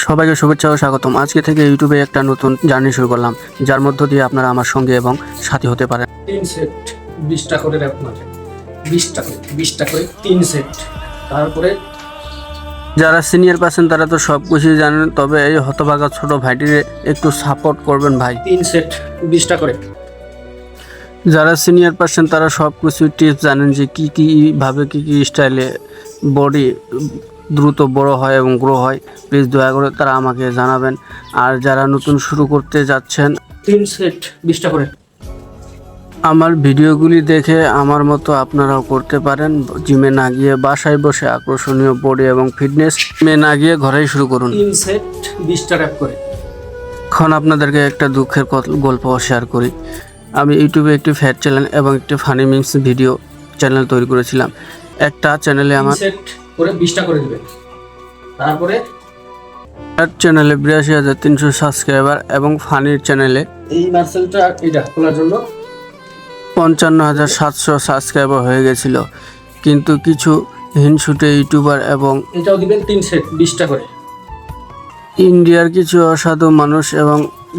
সবাইকে শুভেচ্ছা ও স্বাগতম। আজকে থেকে ইউটিউবে একটা নতুন জার্নি শুরু করলাম, যার মধ্য দিয়ে আপনারা আমার সঙ্গে এবং সাথী হতে পারেন। 3 সেট 20টা করে র্যাপ মারে, 20টা করে 3 সেট। তারপরে যারা সিনিয়র পাচ্ছেন তারা তো সব কিছুই জানেন, তবে এই হতভাগা ছোট ভাইটিরে একটু সাপোর্ট করবেন ভাই। 3 সেট 20টা করে। যারা সিনিয়র পাচ্ছেন তারা সব কিছু টিপস জানেন, যে কীভাবে কী স্টাইলে বডি দ্রুত বড় হয় এবং গ্রো হয়। প্লিজ দয়া করে তারা আমাকে জানাবেন। আর যারা নতুন শুরু করতে যাচ্ছেন, 3 সেট 20টা করে। আমার ভিডিওগুলি দেখে আমার মতো আপনারাও করতে পারেন। জিমে না গিয়ে বাসায় বসে আকর্ষণীয় বডি এবং ফিটনেস না গিয়ে ঘরেই শুরু করুন। 3 সেট 20টা র্যাপ করে। এখন আপনাদেরকে একটা দুঃখের গল্প শেয়ার করি। আমি ইউটিউবে একটি ফ্যাট চ্যানেল এবং একটি ফানি মিমস ভিডিও চ্যানেল তৈরি করেছিলাম। একটা চ্যানেলে 3 আমার সেট করে 20টা করে দিবেন। তারপরে ফ্যাট চ্যানেলে 82,300 সাবস্ক্রাইবার এবং ফানির চ্যানেলে এই মাসেলটা এটা খোলার জন্য 55,700 সাবস্ক্রাইবার হয়ে গেছিল। কিন্তু কিছু হিনশুটে ইউটিউবার এবং এটাও দিবেন 3 সেট 20টা করে। ইন্ডিয়ার কিছু অসাধু মানুষ এবং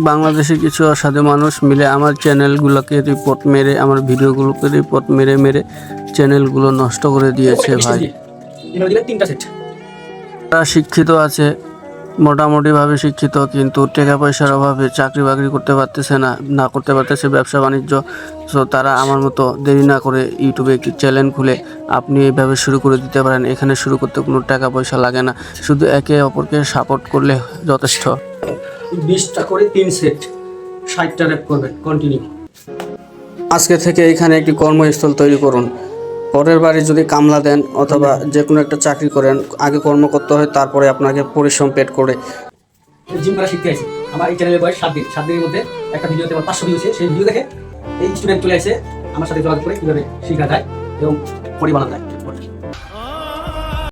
বাংলাদেশের কিছু অসাধু মানুষ মিলে আমার চ্যানেলগুলোকে রিপোর্ট মেরে, আমার ভিডিওগুলোকে রিপোর্ট মেরে মেরে চ্যানেলগুলো নষ্ট করে দিয়েছে ভাই। এবার দিবেন 3টা সেট। তারা শিক্ষিত আছে, মোটামুটিভাবে শিক্ষিত, কিন্তু টাকা পয়সার অভাবে চাকরি বাকরি করতে পারতেছে না করতে পারতেছে ব্যবসা বাণিজ্য। সো তারা আমার মতো দেরি না করে ইউটিউবে একটি চ্যানেল খুলে আপনি এইভাবে শুরু করে দিতে পারেন। এখানে শুরু করতে কোনো টাকা পয়সা লাগে না, শুধু একে অপরকে সাপোর্ট করলে যথেষ্ট। 20টা করে 3 সেট 60টা র্যাপ করবেন কন্টিনিউ। আজকে থেকে এখানে একটি কর্মস্থল তৈরি করুন। পরের বারে যদি কামলা দেন অথবা যে কোনো একটা চাকরি করেন, আগে কর্ম করতে হয়, তারপরে আপনাকে পরিশ্রম পেট করে। জিম করা শিখতে আইছি। আমার এই চ্যানেলের বয়স 7 দিন। 7 দিনের মধ্যে একটা ভিডিওতে আমার 500 ভিউ হয়েছে। সেই ভিডিও দেখে এই স্টুডেন্ট চলে আসে আমার সাথে যোগাযোগ করে কীভাবে শেখা যায় এবং বডি বানানো যায়।